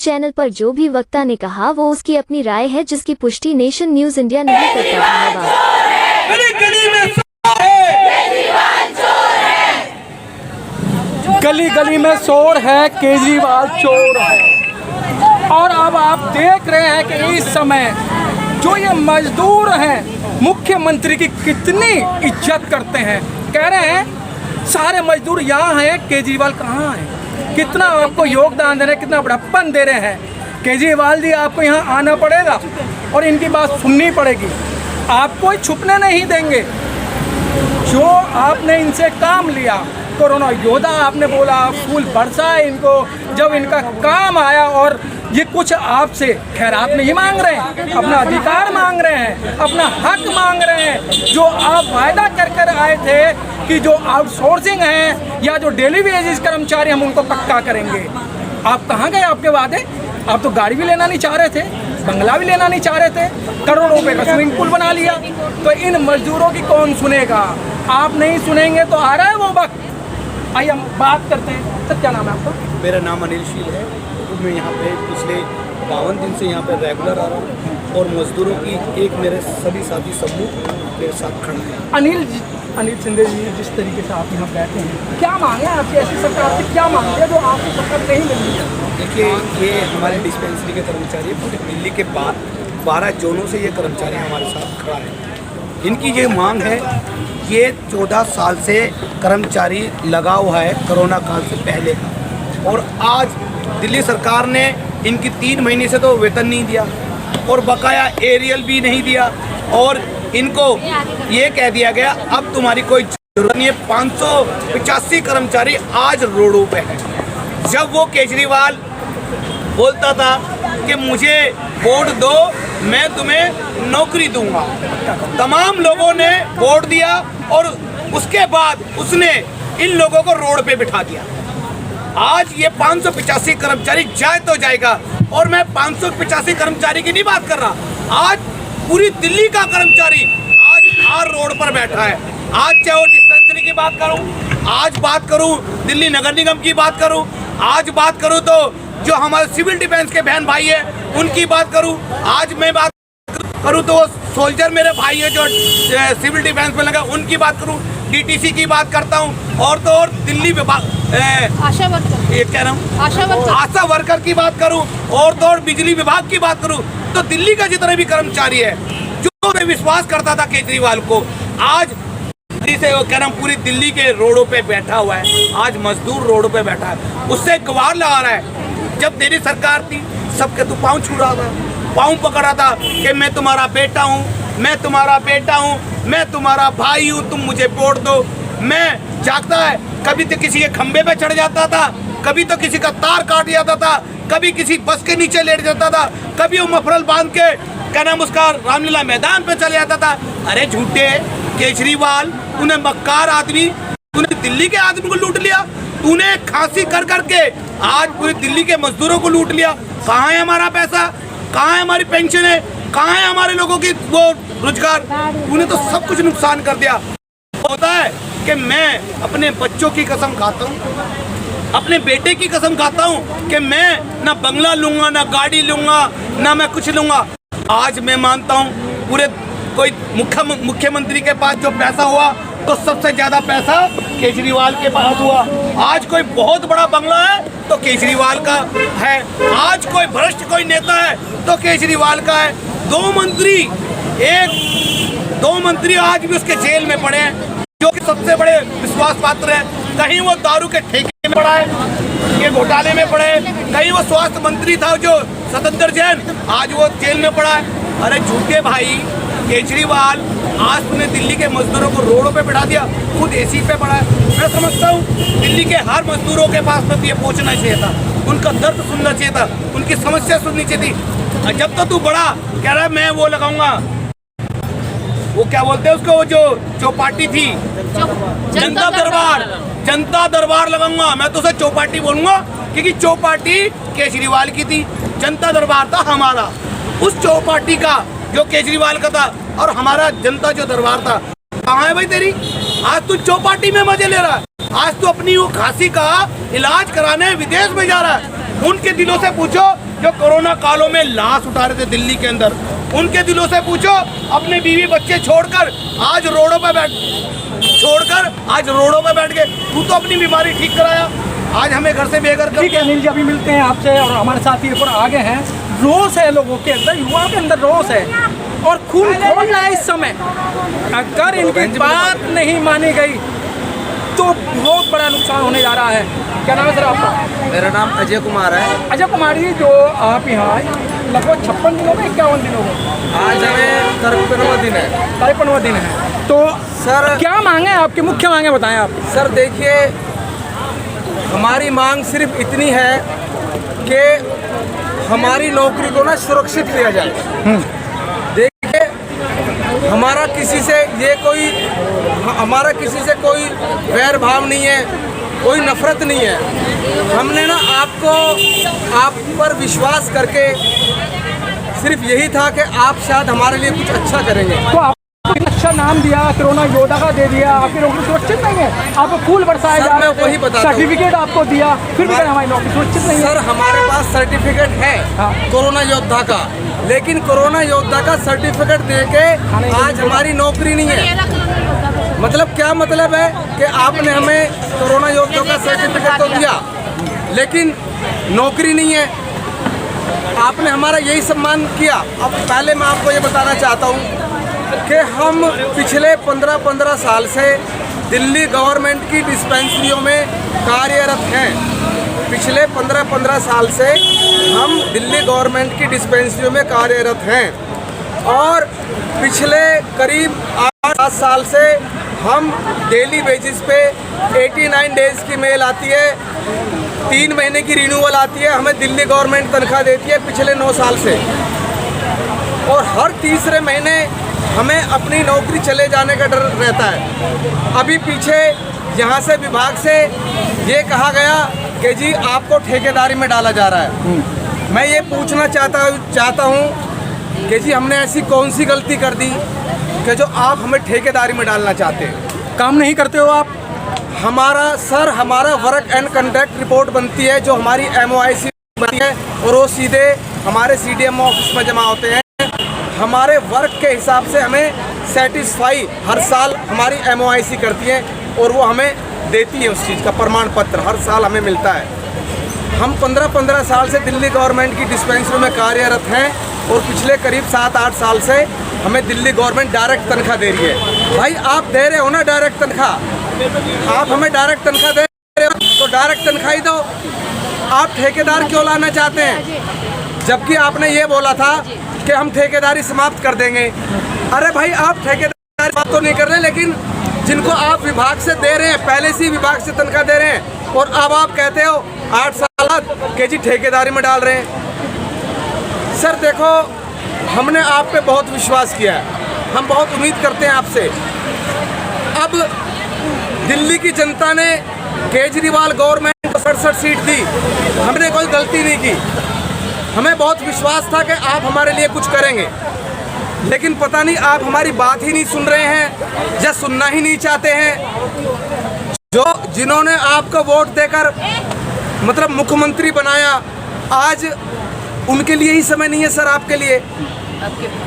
Channel पर जो भी वक्ता ने कहा वो उसकी अपनी राय है, जिसकी पुष्टि नेशन न्यूज इंडिया नहीं करता। गली गली में शोर है, केजरीवाल चोर है। और अब आप देख रहे हैं कि इस समय जो ये मजदूर हैं मुख्यमंत्री की कितनी इज्जत करते हैं। कह रहे हैं सारे मजदूर यहाँ हैं, केजरीवाल कहाँ है। कितना आपको योगदान दे रहे हैं, कितना बड़प्पन दे रहे हैं। केजरीवाल जी आपको यहाँ आना पड़ेगा और इनकी बात सुननी पड़ेगी। आपको छुपने नहीं देंगे। जो आपने इनसे काम लिया, कोरोना योद्धा आपने बोला, फूल बरसा इनको, जब इनका काम आया और ये कुछ आपसे खैरात नहीं मांग रहे हैं, अपना अधिकार मांग रहे हैं, अपना हक मांग रहे हैं। जो आप वायदा कर आए थे कि जो आउटसोर्सिंग है या जो डेली वेजेस कर्मचारी हम उनको पक्का करेंगे, आप कहाँ गए आपके वादे? आप तो गाड़ी भी लेना नहीं चाह रहे थे, बंगला भी लेना नहीं चाह रहे थे, करोड़ों रुपए का स्विमिंग पूल बना लिया। तो इन मजदूरों की कौन सुनेगा? आप नहीं सुनेंगे तो आ रहा है वो वक्त। आइए हम बात करते हैं। सर क्या नाम है आपका? मेरा नाम अनिल शील है। मैं यहाँ पे पिछले 52 दिन से यहाँ पे रेगुलर आ रहा हूँ और मजदूरों की एक मेरे सभी साथी समूह मेरे साथ खड़ा है। अनिल शिंदे जी, जिस तरीके से आप यहाँ बैठे हैं, क्या मांगे आपकी ऐसी सरकार से? क्या मांगे है जो आपको सरकार नहीं मिल रही है? देखिए, ये हमारे डिस्पेंसरी के कर्मचारी पूरे दिल्ली के 12 जोनों से ये कर्मचारी हमारे साथ खड़ा है। इनकी ये मांग है, ये 14 साल से कर्मचारी लगा हुआ है कोरोना काल से पहले का, और आज दिल्ली सरकार ने इनकी 3 महीने से तो वेतन नहीं दिया और बकाया एरियल भी नहीं दिया, और इनको ये कह दिया गया अब तुम्हारी कोई जरूरत नहीं है। 585 कर्मचारी आज रोडों पे है। जब वो केजरीवाल बोलता था कि मुझे वोट दो, मैं तुम्हें नौकरी दूंगा, तमाम लोगों ने वोट दिया और उसके बाद उसने इन लोगों को रोड पे बिठा दिया। आज ये 585 कर्मचारी जाए तो जाएगा, और मैं 585 कर्मचारी की नहीं बात कर रहा, आज पूरी दिल्ली का कर्मचारी आज रोड पर बैठा है। आज चाहे वो डिस्पेंसरी की बात करूं, आज बात करूं दिल्ली नगर निगम की बात करूं, आज बात करूं तो जो हमारे सिविल डिफेंस के बहन भाई है उनकी बात करूं, आज मैं बात करूं तो सोल्जर मेरे भाई है जो सिविल डिफेंस में लगा, उनकी बात करूं, डीटीसी की बात करता हूं, और तो और दिल्ली विभाग आशा वर्कर, ये कह रहा हूँ आशा वर्कर की बात करूं, और तो और बिजली विभाग की बात करूं, तो दिल्ली का जितने भी कर्मचारी है जो विश्वास करता था केजरीवाल को, आज से वो कह रहा हूँ पूरी दिल्ली के रोडों पे बैठा हुआ है। आज मजदूर रोडों पे बैठा है, उससे गवार लगा रहा है। जब तेरी सरकार थी सबके तू पाँव छू रहा था, पाँव पकड़ रहा था कि मैं तुम्हारा बेटा हूँ, मैं तुम्हारा बेटा हूँ, मैं तुम्हारा भाई हूँ, तुम मुझे वोट दो। मैं जागता है, कभी तो किसी के खंबे पे चढ़ जाता था, कभी तो किसी का तार काट जाता था, कभी किसी बस के नीचे लेट जाता था, कभी वो मफरल बांध के क्या नाम उसका रामलीला मैदान पे चले जाता था। अरे झूठे केजरीवाल, तूने मक्कार आदमी, तूने दिल्ली के आदमी को लूट लिया, तूने खांसी कर करके आज पूरी दिल्ली के मजदूरों को लूट लिया। कहाँ है हमारा पैसा? कहाँ है हमारी पेंशन है? कहाँ है हमारे लोगों की वो रोजगार? तूने तो सब कुछ नुकसान कर दिया। होता है कि मैं अपने बच्चों की कसम खाता हूँ, अपने बेटे की कसम खाता हूँ कि मैं ना बंगला लूंगा, ना गाड़ी लूंगा, ना मैं कुछ लूंगा। आज मैं मानता हूँ पूरे कोई मुख्यमंत्री के पास जो पैसा हुआ तो सबसे ज्यादा पैसा केजरीवाल के पास हुआ। आज कोई बहुत बड़ा बंगला है तो केजरीवाल का है, आज कोई भ्रष्ट कोई नेता है तो केजरीवाल का है। दो मंत्री आज भी उसके जेल में पड़े हैं जो कि सबसे बड़े विश्वास पात्र है। कहीं वो दारू के ठेके में पड़ा है, ये घोटाले में पड़े, कहीं वो स्वास्थ्य मंत्री था जो सत्येंद्र जैन, आज वो जेल में पड़ा है। अरे झूठे भाई, केजरीवाल आज तूने दिल्ली के मजदूरों को रोडों पे बिठा दिया, खुद एसी पे पड़ा है। मैं समझता हूँ दिल्ली के हर मजदूरों के पास तो ये पहुँचना चाहिए था, उनका दर्द सुनना चाहिए था, उनकी समस्या सुननी चाहिए थी। जब तो तू बड़ा कह रहा है मैं वो लगाऊंगा, वो क्या बोलते हैं उसको, वो जो चौपाटी थी, जनता दरबार लगाऊंगा। मैं तो उसे चौपाटी बोलूंगा क्योंकि चौपाटी केजरीवाल की थी, जनता दरबार था हमारा। उस चौपाटी का जो केजरीवाल का था और हमारा जनता जो दरबार था, कहाँ है भाई तेरी? आज तू चौपाटी में मजे ले रहा है, आज तू अपनी वो खांसी का इलाज कराने विदेश में जा रहा है। उनके दिलों से पूछो जो कोरोना कालों में लाश उठा रहे थे दिल्ली के अंदर, उनके दिलों से पूछो अपने बीवी बच्चे छोड़कर आज रोडों पे बैठ गए। तू तो अपनी बीमारी ठीक कराया, आज हमें घर से बेघर कर ठीक है अनिल जी, अभी मिलते हैं आपसे और हमारे साथी ऊपर आगे हैं। रोष है लोगों के अंदर, युवाओं के अंदर रोष है और खून खोल रहा है इस समय। अगर इनकी बात नहीं मानी गई तो बहुत बड़ा नुकसान होने जा रहा है। क्या नाम है सर आपका? मेरा नाम अजय कुमार है। अजय कुमार जी, जो आप यहाँ लगभग 56 दिनों में 51 दिनों में आज हमें 53वां दिन है। 53वां दिन है, तो सर क्या मांगे आपकी, मुख्य मांगे बताएं आप। सर देखिए, हमारी मांग सिर्फ इतनी है कि हमारी नौकरी को ना सुरक्षित किया जाए। देखिए, हमारा किसी से कोई वैर भाव नहीं है, कोई नफरत नहीं है। हमने ना आप पर विश्वास करके सिर्फ यही था कि आप शायद हमारे लिए कुछ अच्छा करेंगे। तो आपको इतना अच्छा नाम दिया, कोरोना योद्धा का दे दिया, आपकी नौकरी सुरक्षित नहीं है। आपको फूल बरसाए सर, जा मैं रहे वही थे, बताता हूँ। सर्टिफिकेट आपको दिया, फिर भी हमारी नौकरी सुरक्षित नहीं है। सर, हमारे पास सर्टिफिकेट है हाँ। कोरोना योद्धा का, लेकिन कोरोना योद्धा का सर्टिफिकेट देके आज हमारी नौकरी नहीं है। मतलब क्या मतलब है कि आपने हमें कोरोना योद्धा का सर्टिफिकेट तो दिया, लेकिन नौकरी नहीं है। आपने हमारा यही सम्मान किया। अब पहले मैं आपको ये बताना चाहता हूँ कि हम पिछले 15 साल से दिल्ली गवर्नमेंट की डिस्पेंसरियों में कार्यरत हैं। पिछले 15 साल से हम दिल्ली गवर्नमेंट की डिस्पेंसरियों में कार्यरत हैं और पिछले करीब 8 साल से हम डेली बेसिस पे 89 डेज़ की मेल आती है, 3 महीने की रिन्यूअल आती है, हमें दिल्ली गवर्नमेंट तनख्वाह देती है पिछले 9 साल से। और हर तीसरे महीने हमें अपनी नौकरी चले जाने का डर रहता है। अभी पीछे यहाँ से विभाग से ये कहा गया कि जी आपको ठेकेदारी में डाला जा रहा है। मैं ये पूछना चाहता हूँ कि जी हमने ऐसी कौन सी गलती कर दी कि जो आप हमें ठेकेदारी में डालना चाहते हैं? काम नहीं करते हो आप? हमारा वर्क एंड कंट्रैक्ट रिपोर्ट बनती है, जो हमारी MOIC बनती है और वो सीधे हमारे CDM ऑफिस में जमा होते हैं। हमारे वर्क के हिसाब से हमें सेटिस्फाई हर साल हमारी MOIC करती है और वो हमें देती है, उस चीज़ का प्रमाण पत्र हर साल हमें मिलता है। हम 15 साल से दिल्ली गवर्नमेंट की डिस्पेंसरी में कार्यरत हैं और पिछले करीब 7-8 साल से हमें दिल्ली गवर्नमेंट डायरेक्ट तनख्वाह दे रही है। भाई आप दे रहे हो ना डायरेक्ट तनख्वाह, आप हमें डायरेक्ट तनख्वाह दे रहे हो तो डायरेक्ट तनख्वाह ही दो। आप ठेकेदार क्यों लाना चाहते हैं, जबकि आपने ये बोला था कि हम ठेकेदारी समाप्त कर देंगे। अरे भाई, आप ठेकेदारी समाप्त तो नहीं कर रहे, लेकिन जिनको आप विभाग से दे रहे हैं, पहले से विभाग से तनख्वाह दे रहे हैं, और अब आप कहते हो 8 साल बाद कि जी ठेकेदारी में डाल रहे हैं। सर देखो, हमने आप पे बहुत विश्वास किया है, हम बहुत उम्मीद करते हैं आपसे। अब दिल्ली की जनता ने केजरीवाल गवर्नमेंट को 67 सीट दी, हमने कोई गलती नहीं की। हमें बहुत विश्वास था कि आप हमारे लिए कुछ करेंगे, लेकिन पता नहीं आप हमारी बात ही नहीं सुन रहे हैं या सुनना ही नहीं चाहते हैं। जिन्होंने आपको वोट देकर मतलब मुख्यमंत्री बनाया, आज उनके लिए ही समय नहीं है सर आपके लिए।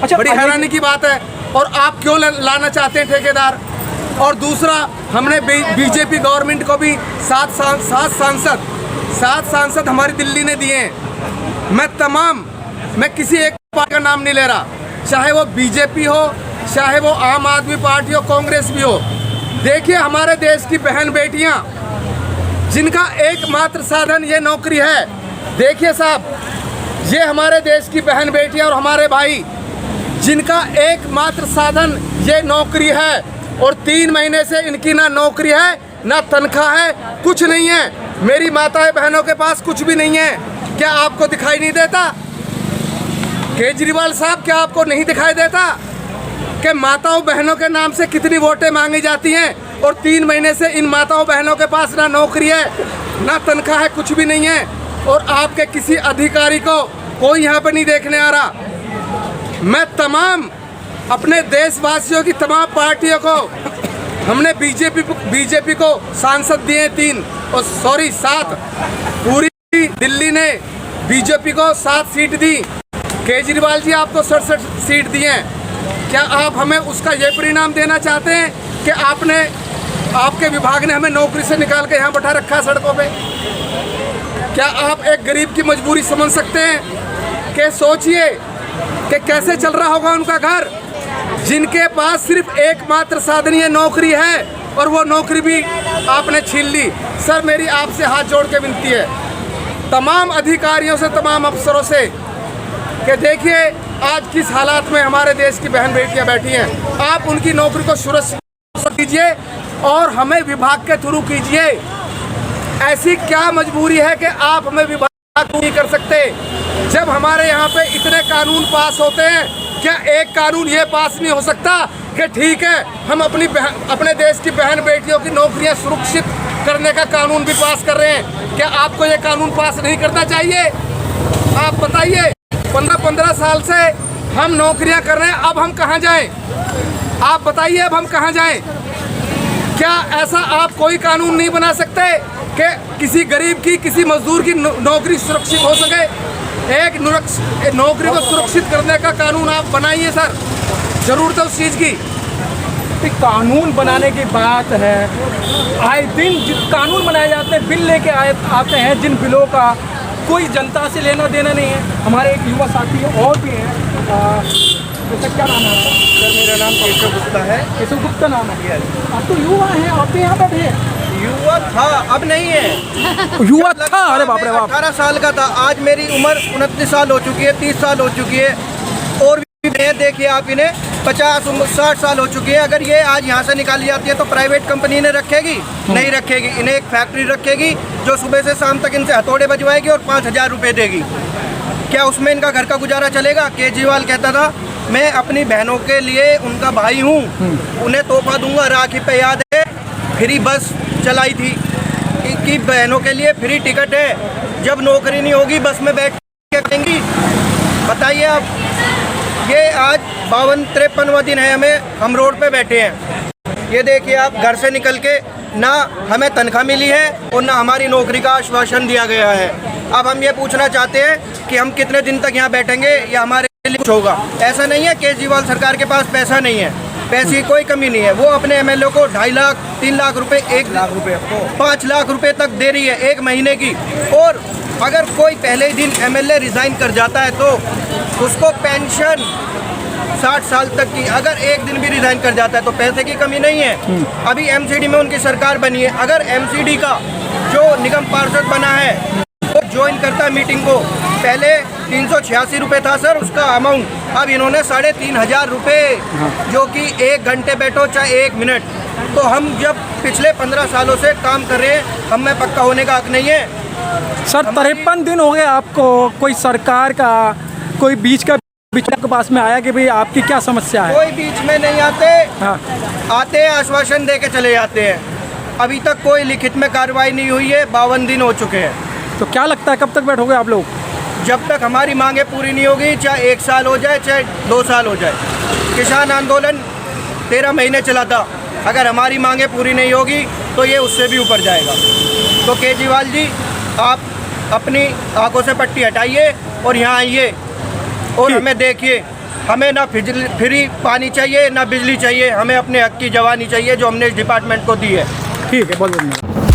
अच्छा, बड़ी हैरानी की बात है। और आप क्यों लाना चाहते हैं ठेकेदार? और दूसरा, हमने बीजेपी गवर्नमेंट को भी 7 सांसद हमारी दिल्ली ने दिए हैं। मैं किसी एक पार्टी का नाम नहीं ले रहा, चाहे वो बीजेपी हो, चाहे वो आम आदमी पार्टी हो, कांग्रेस भी हो। देखिए, हमारे देश की बहन बेटियां जिनका एकमात्र साधन ये नौकरी है, देखिए साहब, ये हमारे देश की बहन बेटियां और हमारे भाई जिनका एकमात्र साधन ये नौकरी है, और 3 महीने से इनकी ना नौकरी है ना तनख्वाह है, कुछ नहीं है। मेरी माताएं बहनों के पास कुछ भी नहीं है। क्या आपको दिखाई नहीं देता केजरीवाल साहब, क्या आपको नहीं दिखाई देता कि माताओं बहनों के नाम से कितनी वोटें मांगी जाती हैं, और 3 महीने से इन माताओं बहनों के पास ना नौकरी है ना तनख्वाह है, कुछ भी नहीं है, और आपके किसी अधिकारी को कोई यहाँ पर नहीं देखने आ रहा। मैं तमाम अपने देशवासियों की तमाम पार्टियों को, हमने बीजेपी को सांसद दिए 3 और 7, पूरी दिल्ली ने बीजेपी को 7 सीट दी, केजरीवाल जी आपको 67 सीट दी हैं। क्या आप हमें उसका ये परिणाम देना चाहते हैं कि आपके विभाग ने हमें नौकरी से निकाल के यहाँ बैठा रखा है सड़कों पे? क्या आप एक गरीब की मजबूरी समझ सकते हैं? कि सोचिए कि कैसे चल रहा होगा उनका घर, जिनके पास सिर्फ एकमात्र साधन ये नौकरी है और वो नौकरी भी आपने छीन ली। सर, मेरी आपसे हाथ जोड़ के विनती है तमाम अधिकारियों से, तमाम अफसरों से, कि देखिए आज किस हालात में हमारे देश की बहन बेटियां बैठी हैं। आप उनकी नौकरी को सुरक्षित कीजिए और हमें विभाग के थ्रू कीजिए। ऐसी क्या मजबूरी है कि आप हमें विभाग नहीं कर सकते? जब हमारे यहाँ पे इतने कानून पास होते हैं, क्या एक कानून ये पास नहीं हो सकता कि ठीक है हम अपने देश की बहन बेटियों की नौकरियां सुरक्षित करने का कानून भी पास कर रहे हैं? क्या आपको ये कानून पास नहीं करना चाहिए? आप बताइए, 15 साल से हम नौकरियां कर रहे हैं, अब हम कहाँ जाएं? आप बताइए, अब हम कहाँ जाएं? क्या ऐसा आप कोई कानून नहीं बना सकते कि किसी गरीब की, किसी मजदूर की नौकरी सुरक्षित हो सके? एक नौकरी को सुरक्षित करने का कानून आप बनाइए सर, जरूरत है उस चीज़ की। कानून बनाने की बात है, आए दिन कानून बनाए जाते हैं, बिल लेके आते हैं, जिन बिलों का कोई जनता से लेना देना नहीं है। हमारे एक युवा साथी और भी हैं, जैसे क्या नाम है आपका? सर, मेरा नाम केशव गुप्ता है। केशव गुप्ता नाम है। आप तो युवा हैं, आप तो यहाँ बैठे हैं। युवा था, अब नहीं है। युवा था, अरे बाप रे बाप। 18 साल का था, आज मेरी उम्र 29 साल हो चुकी है, 30 साल हो चुकी है। और भी देखिए आप, इन्हें 50-60 साल हो चुकी है। अगर ये आज यहाँ से निकाली जाती है तो प्राइवेट कंपनी इन्हें रखेगी? नहीं रखेगी। इन्हें एक फैक्ट्री रखेगी जो सुबह से शाम तक इनसे हथौड़े बजवाएगी और 5000 रुपये देगी। क्या उसमें इनका घर का गुजारा चलेगा? केजरीवाल कहता था मैं अपनी बहनों के लिए उनका भाई हूँ, उन्हें तोहफा दूंगा। राखी पे याद है फ्री बस चलाई थी कि बहनों के लिए फ्री टिकट है। जब नौकरी नहीं होगी बस में बैठ के करेंगी? बताइए आप। ये आज 52-53वां दिन है हम रोड पे बैठे हैं। ये देखिए आप, घर से निकल के ना हमें तनख्वाह मिली है और ना हमारी नौकरी का आश्वासन दिया गया है। अब हम ये पूछना चाहते हैं कि हम कितने दिन तक यहाँ बैठेंगे या हमारे लिए कुछ होगा? ऐसा नहीं है केजरीवाल सरकार के पास पैसा नहीं है, पैसे की कोई कमी नहीं है। वो अपने एमएलए को 2.5 लाख 3 लाख रुपए, 1 लाख रुपए 5 लाख रुपए तक दे रही है 1 महीने की। और अगर कोई पहले ही दिन एमएलए रिजाइन कर जाता है तो उसको पेंशन 60 साल तक की, अगर एक दिन भी रिजाइन कर जाता है तो पैसे की कमी नहीं है। अभी एमसीडी में उनकी सरकार बनी है, अगर एमसीडी का जो निगम पार्षद बना है वो ज्वाइन करता है मीटिंग को, पहले 386 रुपये था सर उसका अमाउंट, अब इन्होंने 3500 रुपये, जो कि 1 घंटे बैठो चाहे 1 मिनट। तो हम जब पिछले 15 सालों से काम कर रहे हैं, हमें पक्का होने का हक नहीं है सर। 53 दिन हो गए आपको, कोई सरकार का कोई बीच के पास में आया कि भाई आपकी क्या समस्या है? कोई बीच में नहीं आते। हाँ। आते हैं, आश्वासन दे के चले जाते हैं। अभी तक कोई लिखित में कार्रवाई नहीं हुई है, 52 दिन हो चुके हैं। तो क्या लगता है कब तक बैठोगे आप लोग? जब तक हमारी मांगें पूरी नहीं होगी, चाहे 1 साल हो जाए चाहे 2 साल हो जाए। किसान आंदोलन 13 महीने चला था, अगर हमारी मांगें पूरी नहीं होगी तो ये उससे भी ऊपर जाएगा। तो केजरीवाल जी, आप अपनी आंखों से पट्टी हटाइए और यहाँ आइए और हमें देखिए। हमें ना फ्री पानी चाहिए ना बिजली चाहिए, हमें अपने हक की जवानी चाहिए जो हमने इस डिपार्टमेंट को दी है। ठीक है, बहुत धन्यवाद।